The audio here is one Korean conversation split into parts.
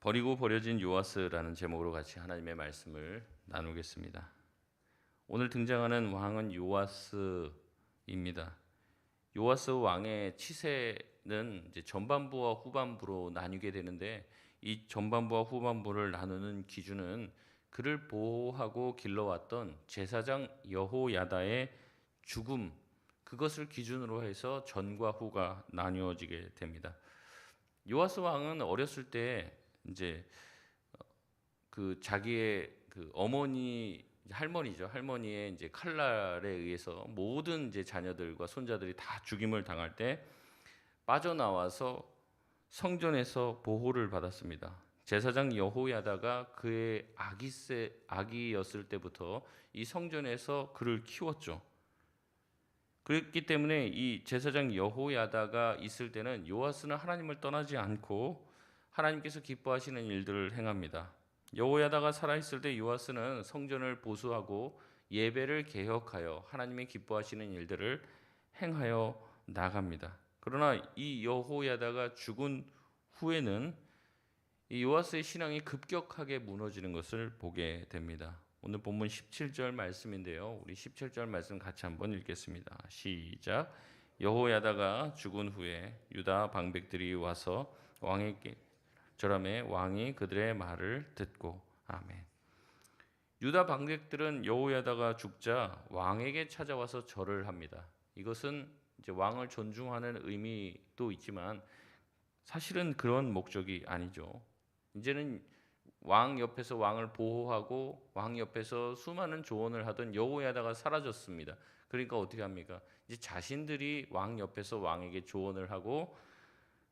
버리고 버려진 요아스라는 제목으로 같이 하나님의 말씀을 나누겠습니다. 오늘 등장하는 왕은 요아스입니다. 요아스 왕의 치세는 이제 전반부와 후반부로 나뉘게 되는데, 이 전반부와 후반부를 나누는 기준은 그를 보호하고 길러왔던 제사장 여호야다의 죽음, 그것을 기준으로 해서 전과 후가 나뉘어지게 됩니다. 요아스 왕은 어렸을 때 이제 그 자기의 그 어머니, 할머니죠. 할머니의 이제 칼날에 의해서 모든 이제 자녀들과 손자들이 다 죽임을 당할 때 빠져나와서 성전에서 보호를 받았습니다. 제사장 여호야다가 그의 아기였을 때부터 이 성전에서 그를 키웠죠. 그렇기 때문에 이 제사장 여호야다가 있을 때는 요아스는 하나님을 떠나지 않고 하나님께서 기뻐하시는 일들을 행합니다. 여호야다가 살아있을 때 요아스는 성전을 보수하고 예배를 개혁하여 하나님의 기뻐하시는 일들을 행하여 나갑니다. 그러나 이 여호야다가 죽은 후에는 이 요아스의 신앙이 급격하게 무너지는 것을 보게 됩니다. 오늘 본문 17절 말씀인데요. 우리 17절 말씀 같이 한번 읽겠습니다. 시작. 여호야다가 죽은 후에 유다 방백들이 와서 왕에게 절하매 왕이 그들의 말을 듣고. 아멘. 유다 방백들은 여호야다가 죽자 왕에게 찾아와서 절을 합니다. 이것은 이제 왕을 존중하는 의미도 있지만 사실은 그런 목적이 아니죠. 이제는 왕 옆에서 왕을 보호하고 왕 옆에서 수많은 조언을 하던 여호야다가 사라졌습니다. 그러니까 어떻게 합니까? 이제 자신들이 왕 옆에서 왕에게 조언을 하고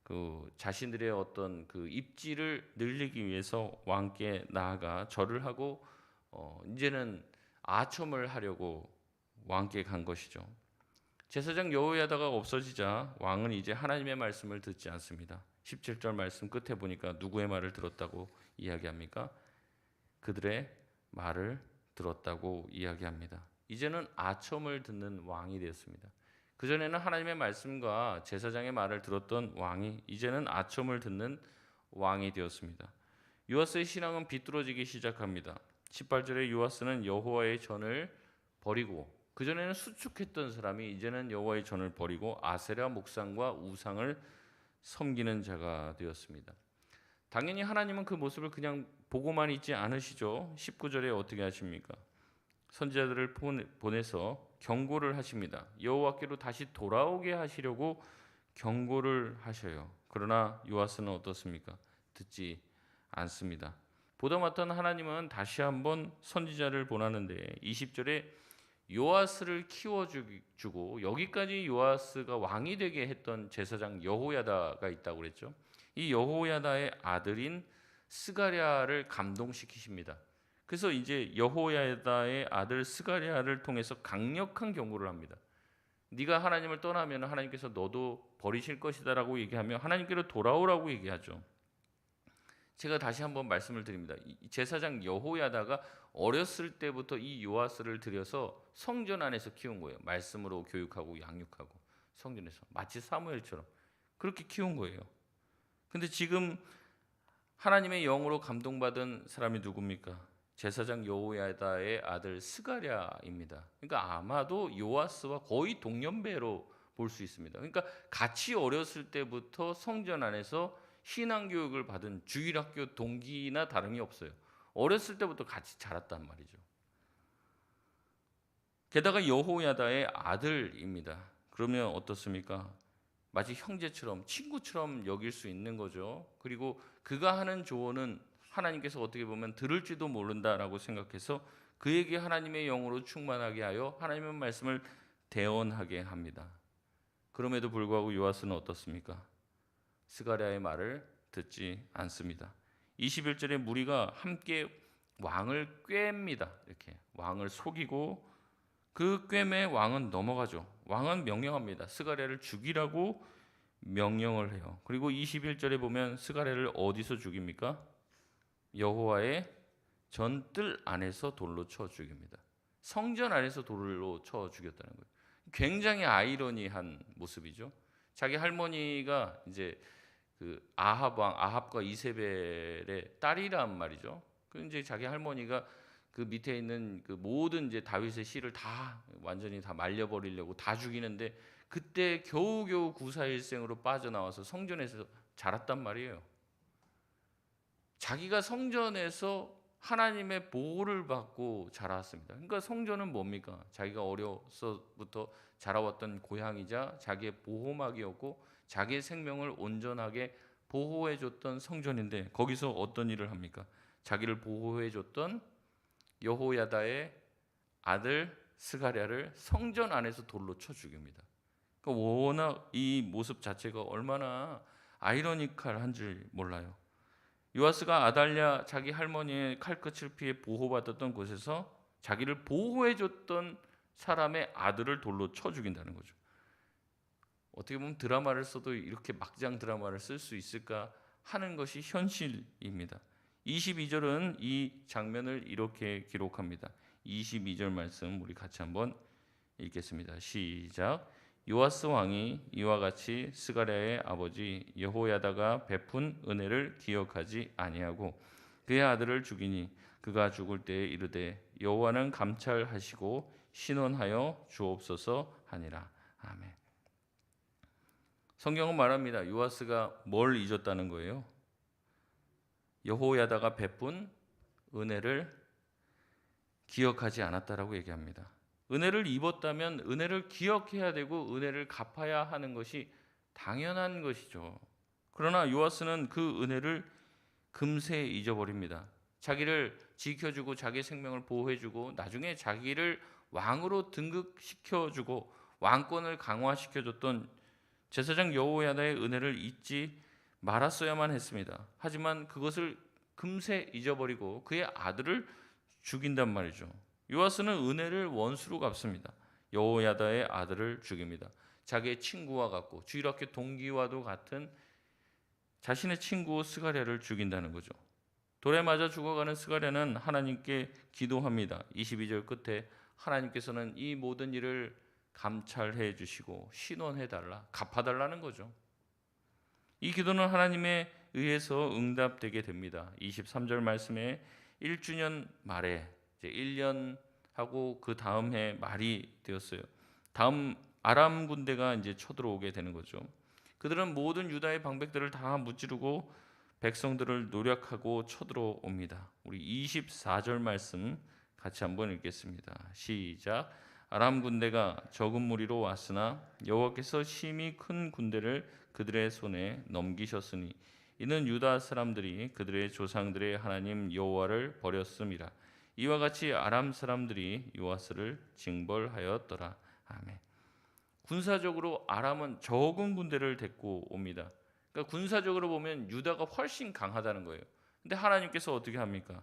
그 자신들의 어떤 그 입지를 늘리기 위해서 왕께 나아가 절을 하고 이제는 아첨을 하려고 왕께 간 것이죠. 제사장 여호야다가 없어지자 왕은 이제 하나님의 말씀을 듣지 않습니다. 17절 말씀 끝에 보니까 누구의 말을 들었다고 이야기합니까? 그들의 말을 들었다고 이야기합니다. 이제는 아첨을 듣는 왕이 되었습니다. 그전에는 하나님의 말씀과 제사장의 말을 들었던 왕이 이제는 아첨을 듣는 왕이 되었습니다. 요아스의 신앙은 비뚤어지기 시작합니다. 18절에 요아스는 여호와의 전을 버리고, 그전에는 수축했던 사람이 이제는 여호와의 전을 버리고 아세라 목상과 우상을 섬기는 자가 되었습니다. 당연히 하나님은 그 모습을 그냥 보고만 있지 않으시죠. 19절에 어떻게 하십니까? 선지자들을 보내서 경고를 하십니다. 여호와께로 다시 돌아오게 하시려고 경고를 하셔요. 그러나 요아스는 어떻습니까? 듣지 않습니다. 보다 못한 하나님은 다시 한번 선지자를 보내는데 20절에 요아스를 키워주고 여기까지 요아스가 왕이 되게 했던 제사장 여호야다가 있다고 그랬죠. 이 여호야다의 아들인 스가랴를 감동시키십니다. 그래서 이제 여호야다의 아들 스가랴를 통해서 강력한 경고를 합니다. 네가 하나님을 떠나면 하나님께서 너도 버리실 것이다라고 얘기하며 하나님께로 돌아오라고 얘기하죠. 제가 다시 한번 말씀을 드립니다. 제사장 여호야다가 어렸을 때부터 이 요아스를 들여서 성전 안에서 키운 거예요. 말씀으로 교육하고 양육하고 성전에서 마치 사무엘처럼 그렇게 키운 거예요. 근데 지금 하나님의 영으로 감동받은 사람이 누굽니까? 제사장 여호야다의 아들 스가랴입니다. 그러니까 아마도 요아스와 거의 동년배로 볼 수 있습니다. 그러니까 같이 어렸을 때부터 성전 안에서 신앙 교육을 받은 주일학교 동기나 다름이 없어요. 어렸을 때부터 같이 자랐단 말이죠. 게다가 여호야다의 아들입니다. 그러면 어떻습니까? 마치 형제처럼 친구처럼 여길 수 있는 거죠. 그리고 그가 하는 조언은 하나님께서 어떻게 보면 들을지도 모른다라고 생각해서 그에게 하나님의 영으로 충만하게 하여 하나님의 말씀을 대언하게 합니다. 그럼에도 불구하고 요아스는 어떻습니까? 스가랴의 말을 듣지 않습니다. 21절에 무리가 함께 왕을 꿰입니다. 이렇게 왕을 속이고 그 꿰매 왕은 넘어가죠. 왕은 명령합니다. 스가랴를 죽이라고 명령을 해요. 그리고 21절에 보면 스가랴를 어디서 죽입니까? 여호와의 전뜰 안에서 돌로 쳐 죽입니다. 성전 안에서 돌로 쳐 죽였다는 거예요. 굉장히 아이러니한 모습이죠. 자기 할머니가 이제 그 아합 왕 아합과 이세벨의 딸이란 말이죠. 그 이제 자기 할머니가 그 밑에 있는 그 모든 이제 다윗의 씨를 다 완전히 다 말려버리려고 다 죽이는데 그때 겨우겨우 구사일생으로 빠져나와서 성전에서 자랐단 말이에요. 자기가 성전에서 하나님의 보호를 받고 자랐습니다. 그러니까 성전은 뭡니까? 자기가 어려서부터 자라왔던 고향이자 자기의 보호막이었고 자기의 생명을 온전하게 보호해줬던 성전인데 거기서 어떤 일을 합니까? 자기를 보호해줬던 여호야다의 아들 스가랴를 성전 안에서 돌로 쳐 죽입니다. 그러니까 워낙 이 모습 자체가 얼마나 아이러니컬한 줄 몰라요. 요아스가 아달랴 자기 할머니의 칼끝을 피해 보호받았던 곳에서 자기를 보호해줬던 사람의 아들을 돌로 쳐 죽인다는 거죠. 어떻게 보면 드라마를 써도 이렇게 막장 드라마를 쓸 수 있을까 하는 것이 현실입니다. 22절은 이 장면을 이렇게 기록합니다. 22절 말씀 우리 같이 한번 읽겠습니다. 시작. 요아스 왕이 이와 같이 스가랴의 아버지 여호야다가 베푼 은혜를 기억하지 아니하고 그의 아들을 죽이니 그가 죽을 때에 이르되 여호와는 감찰하시고 신원하여 주옵소서 하니라. 아멘. 성경은 말합니다. 요아스가 뭘 잊었다는 거예요? 여호야다가 베푼 은혜를 기억하지 않았다라고 얘기합니다. 은혜를 입었다면 은혜를 기억해야 되고 은혜를 갚아야 하는 것이 당연한 것이죠. 그러나 요아스는 그 은혜를 금세 잊어버립니다. 자기를 지켜주고 자기 생명을 보호해주고 나중에 자기를 왕으로 등극시켜주고 왕권을 강화시켜줬던 제사장 여호야다의 은혜를 잊지 말았어야만 했습니다. 하지만 그것을 금세 잊어버리고 그의 아들을 죽인단 말이죠. 요아스는 은혜를 원수로 갚습니다. 여호야다의 아들을 죽입니다. 자기의 친구와 같고 주일학교 동기와도 같은 자신의 친구 스가랴를 죽인다는 거죠. 돌에 맞아 죽어가는 스가랴는 하나님께 기도합니다. 22절 끝에 하나님께서는 이 모든 일을 감찰해 주시고 신원해 달라, 갚아 달라는 거죠. 이 기도는 하나님에 의해서 응답되게 됩니다. 23절 말씀에 1주년 말에 이제 1년하고 그 다음 해 말이 되었어요. 다음 아람 군대가 이제 쳐들어오게 되는 거죠. 그들은 모든 유다의 방백들을 다 무찌르고 백성들을 노력하고 쳐들어옵니다. 우리 24절 말씀 같이 한번 읽겠습니다. 시작. 아람 군대가 적은 무리로 왔으나 여호와께서 심히 큰 군대를 그들의 손에 넘기셨으니 이는 유다 사람들이 그들의 조상들의 하나님 여호와를 버렸음이라. 이와 같이 아람 사람들이 요아스를 징벌하였더라. 아멘. 군사적으로 아람은 적은 군대를 데리고 옵니다. 그러니까 군사적으로 보면 유다가 훨씬 강하다는 거예요. 근데 하나님께서 어떻게 합니까?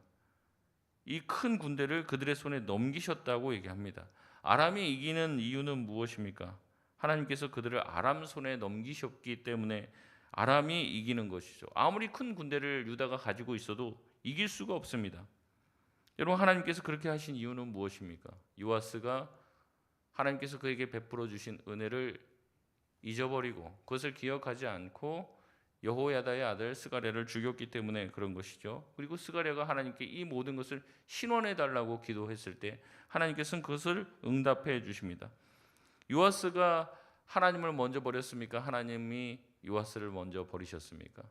이 큰 군대를 그들의 손에 넘기셨다고 얘기합니다. 아람이 이기는 이유는 무엇입니까? 하나님께서 그들을 아람 손에 넘기셨기 때문에 아람이 이기는 것이죠. 아무리 큰 군대를 유다가 가지고 있어도 이길 수가 없습니다. 여러분, 하나님께서 그렇게 하신 이유는 무엇입니까? 요아스가 하나님께서 그에게 베풀어 주신 은혜를 잊어버리고 그것을 기억하지 않고 여호야다의 아들 스가랴를 죽였기 때문에 그런 것이죠. 그리고 스가랴가 하나님께 이 모든 것을 신원해 달라고 기도했을 때 하나님께서는 그것을 응답해 주십니다. 요아스가 하나님을 먼저 버렸습니까? 하나님이 요아스를 먼저 버리셨습니까?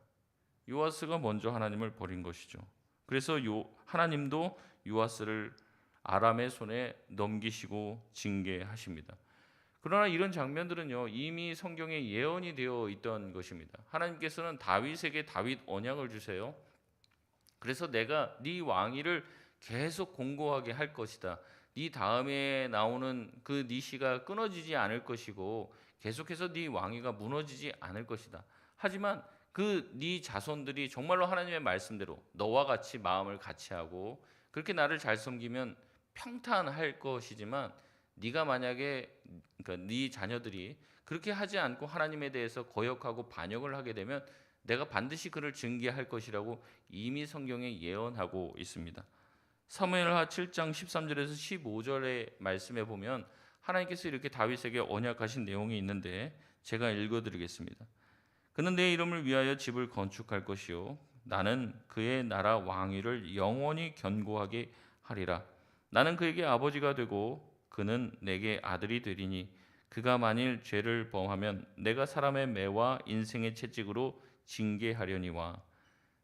요아스가 먼저 하나님을 버린 것이죠. 그래서 하나님도 요아스를 아람의 손에 넘기시고 징계하십니다. 그러나 이런 장면들은요, 이미 성경에 예언이 되어 있던 것입니다. 하나님께서는 다윗에게 다윗 언약을 주세요. 그래서 내가 네 왕위를 계속 공고하게 할 것이다. 네 다음에 나오는 그 네 씨가 끊어지지 않을 것이고 계속해서 네 왕위가 무너지지 않을 것이다. 하지만 그 네 자손들이 정말로 하나님의 말씀대로 너와 같이 마음을 같이하고 그렇게 나를 잘 섬기면 평탄할 것이지만 네가 만약에 그러니까 네 자녀들이 그렇게 하지 않고 하나님에 대해서 거역하고 반역을 하게 되면 내가 반드시 그를 징계할 것이라고 이미 성경에 예언하고 있습니다. 사무엘하 7장 13절에서 15절의 말씀에 보면 하나님께서 이렇게 다윗에게 언약하신 내용이 있는데 제가 읽어드리겠습니다. 그는 내 이름을 위하여 집을 건축할 것이요 나는 그의 나라 왕위를 영원히 견고하게 하리라. 나는 그에게 아버지가 되고 그는 내게 아들이 되리니 그가 만일 죄를 범하면 내가 사람의 매와 인생의 채찍으로 징계하려니와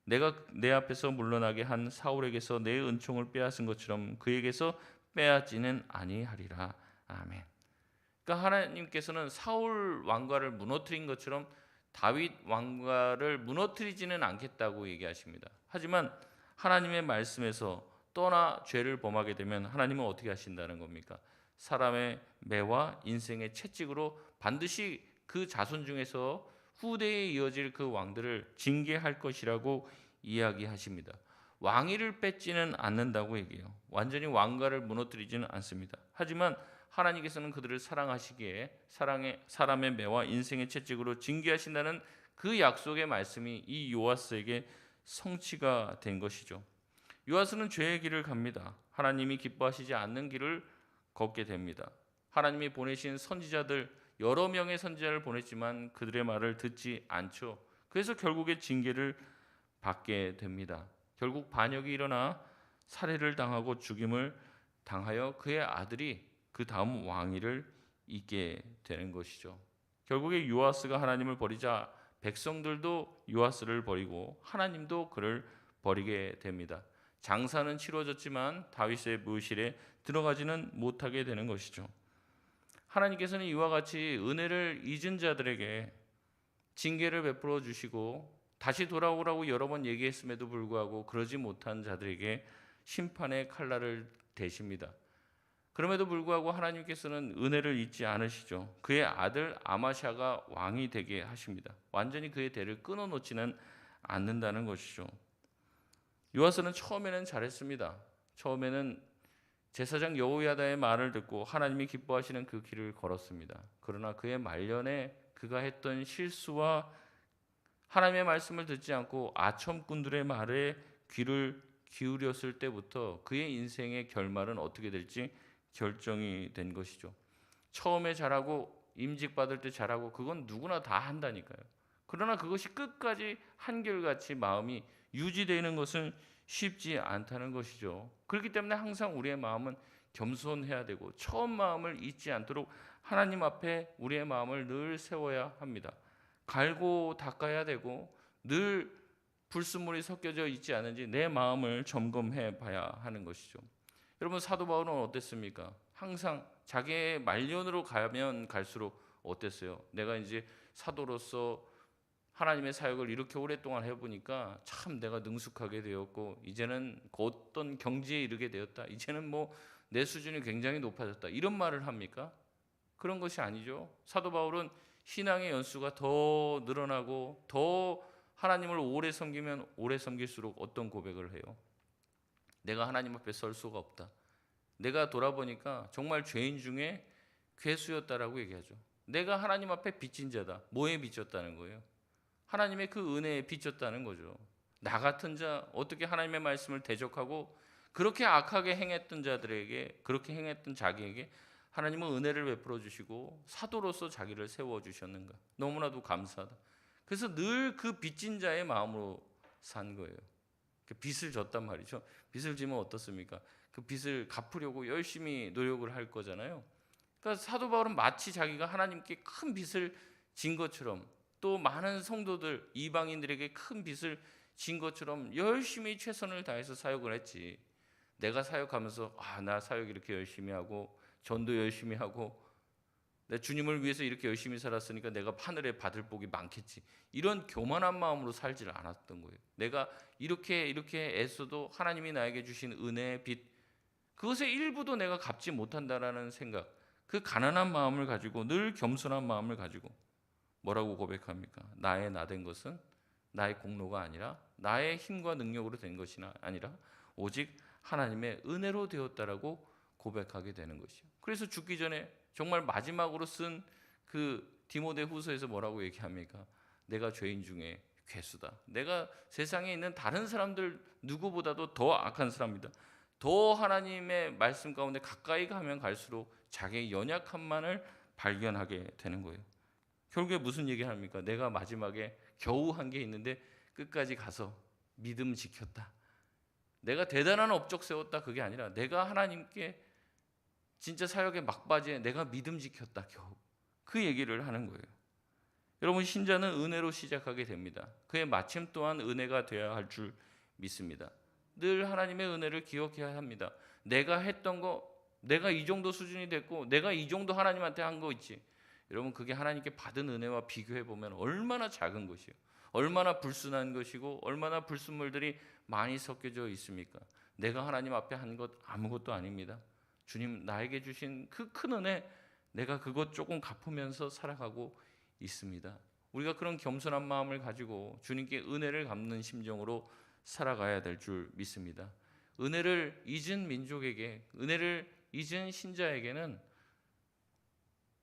내가 내 앞에서 물러나게 한 사울에게서 내 은총을 빼앗은 것처럼 그에게서 빼앗지는 아니하리라. 아멘. 그러니까 하나님께서는 사울 왕가를 무너뜨린 것처럼 다윗 왕가를 무너뜨리지는 않겠다고 얘기하십니다. 하지만 하나님의 말씀에서 떠나 죄를 범하게 되면 하나님은 어떻게 하신다는 겁니까? 사람의 매와 인생의 채찍으로 반드시 그 자손 중에서 후대에 이어질 그 왕들을 징계할 것이라고 이야기하십니다. 왕위를 뺏지는 않는다고 얘기해요. 완전히 왕가를 무너뜨리지는 않습니다. 하지만 하나님께서는 그들을 사랑하시기에 사람의 매와 인생의 채찍으로 징계하신다는 그 약속의 말씀이 이 요아스에게 성취가 된 것이죠. 요아스는 죄의 길을 갑니다. 하나님이 기뻐하시지 않는 길을 걷게 됩니다. 하나님이 보내신 선지자들 여러 명의 선지자를 보냈지만 그들의 말을 듣지 않죠. 그래서 결국에 징계를 받게 됩니다. 결국 반역이 일어나 살해를 당하고 죽임을 당하여 그의 아들이 그 다음 왕위를 잇게 되는 것이죠. 결국에 요아스가 하나님을 버리자 백성들도 요아스를 버리고 하나님도 그를 버리게 됩니다. 장사는 치러졌지만 다윗의 묘실에 들어가지는 못하게 되는 것이죠. 하나님께서는 이와 같이 은혜를 잊은 자들에게 징계를 베풀어 주시고 다시 돌아오라고 여러 번 얘기했음에도 불구하고 그러지 못한 자들에게 심판의 칼날을 대십니다. 그럼에도 불구하고 하나님께서는 은혜를 잊지 않으시죠. 그의 아들 아마샤가 왕이 되게 하십니다. 완전히 그의 대를 끊어놓지는 않는다는 것이죠. 요아스는 처음에는 잘했습니다. 처음에는 제사장 여호야다의 말을 듣고 하나님이 기뻐하시는 그 길을 걸었습니다. 그러나 그의 말년에 그가 했던 실수와 하나님의 말씀을 듣지 않고 아첨꾼들의 말에 귀를 기울였을 때부터 그의 인생의 결말은 어떻게 될지 결정이 된 것이죠. 처음에 잘하고 임직 받을 때 잘하고 그건 누구나 다 한다니까요. 그러나 그것이 끝까지 한결같이 마음이 유지되는 것은 쉽지 않다는 것이죠. 그렇기 때문에 항상 우리의 마음은 겸손해야 되고 처음 마음을 잊지 않도록 하나님 앞에 우리의 마음을 늘 세워야 합니다. 갈고 닦아야 되고 늘 불순물이 섞여져 있지 않은지 내 마음을 점검해 봐야 하는 것이죠. 여러분 사도 바울은 어땠습니까? 항상 자기의 말년으로 가면 갈수록 어땠어요? 내가 이제 사도로서 하나님의 사역을 이렇게 오랫동안 해보니까 참 내가 능숙하게 되었고 이제는 어떤 경지에 이르게 되었다. 이제는 뭐 내 수준이 굉장히 높아졌다. 이런 말을 합니까? 그런 것이 아니죠. 사도 바울은 신앙의 연수가 더 늘어나고 더 하나님을 오래 섬기면 오래 섬길수록 어떤 고백을 해요? 내가 하나님 앞에 설 수가 없다. 내가 돌아보니까 정말 죄인 중에 괴수였다라고 얘기하죠. 내가 하나님 앞에 빚진 자다. 뭐에 빚졌다는 거예요? 하나님의 그 은혜에 빚졌다는 거죠. 나 같은 자 어떻게 하나님의 말씀을 대적하고 그렇게 악하게 행했던 자들에게 그렇게 행했던 자기에게 하나님은 은혜를 베풀어 주시고 사도로서 자기를 세워 주셨는가. 너무나도 감사하다. 그래서 늘 그 빚진 자의 마음으로 산 거예요. 빚을 졌단 말이죠. 빚을 지면 어떻습니까? 그 빚을 갚으려고 열심히 노력을 할 거잖아요. 그러니까 사도 바울은 마치 자기가 하나님께 큰 빚을 진 것처럼 또 많은 성도들 이방인들에게 큰 빚을 진 것처럼 열심히 최선을 다해서 사역을 했지. 내가 사역하면서 나 사역 이렇게 열심히 하고 전도 열심히 하고 내 주님을 위해서 이렇게 열심히 살았으니까 내가 하늘에 받을 복이 많겠지. 이런 교만한 마음으로 살지를 않았던 거예요. 내가 이렇게 애써도 하나님이 나에게 주신 은혜의 빚 그것의 일부도 내가 갚지 못한다라는 생각, 그 가난한 마음을 가지고 늘 겸손한 마음을 가지고 뭐라고 고백합니까? 나의 나 된 것은 나의 공로가 아니라 나의 힘과 능력으로 된 것이 아니라 오직 하나님의 은혜로 되었다라고 고백하게 되는 것이요. 그래서 죽기 전에 정말 마지막으로 쓴 그 디모데 후서에서 뭐라고 얘기합니까? 내가 죄인 중에 괴수다. 내가 세상에 있는 다른 사람들 누구보다도 더 악한 사람이다. 더 하나님의 말씀 가운데 가까이 가면 갈수록 자기의 연약함만을 발견하게 되는 거예요. 결국에 무슨 얘기를 합니까? 내가 마지막에 겨우 한 게 있는데 끝까지 가서 믿음 지켰다. 내가 대단한 업적 세웠다 그게 아니라 내가 하나님께 진짜 사역의 막바지에 내가 믿음 지켰다 겨우. 그 얘기를 하는 거예요. 여러분 신자는 은혜로 시작하게 됩니다. 그의 마침 또한 은혜가 되어야 할 줄 믿습니다. 늘 하나님의 은혜를 기억해야 합니다. 내가 했던 거 내가 이 정도 수준이 됐고 내가 이 정도 하나님한테 한 거 있지. 여러분 그게 하나님께 받은 은혜와 비교해 보면 얼마나 작은 것이요. 얼마나 불순한 것이고 얼마나 불순물들이 많이 섞여져 있습니까? 내가 하나님 앞에 한 것 아무것도 아닙니다. 주님 나에게 주신 그 큰 은혜 내가 그것 조금 갚으면서 살아가고 있습니다. 우리가 그런 겸손한 마음을 가지고 주님께 은혜를 갚는 심정으로 살아가야 될 줄 믿습니다. 은혜를 잊은 민족에게, 은혜를 잊은 신자에게는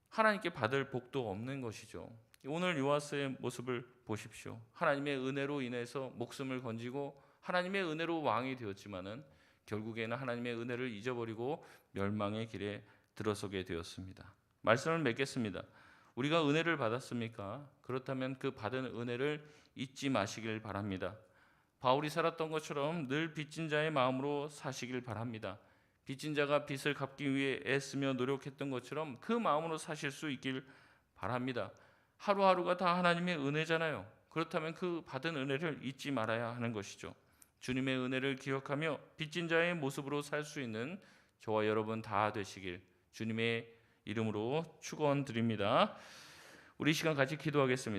하나님께 받을 복도 없는 것이죠. 오늘 요아스의 모습을 보십시오. 하나님의 은혜로 인해서 목숨을 건지고 하나님의 은혜로 왕이 되었지만은 결국에는 하나님의 은혜를 잊어버리고 멸망의 길에 들어서게 되었습니다. 말씀을 맺겠습니다. 우리가 은혜를 받았습니까? 그렇다면 그 받은 은혜를 잊지 마시길 바랍니다. 바울이 살았던 것처럼 늘 빚진 자의 마음으로 사시길 바랍니다. 빚진 자가 빚을 갚기 위해 애쓰며 노력했던 것처럼 그 마음으로 사실 수 있길 바랍니다. 하루하루가 다 하나님의 은혜잖아요. 그렇다면 그 받은 은혜를 잊지 말아야 하는 것이죠. 주님의 은혜를 기억하며 빚진 자의 모습으로 살 수 있는 저와 여러분 다 되시길 주님의 이름으로 축원드립니다. 우리 시간 같이 기도하겠습니다.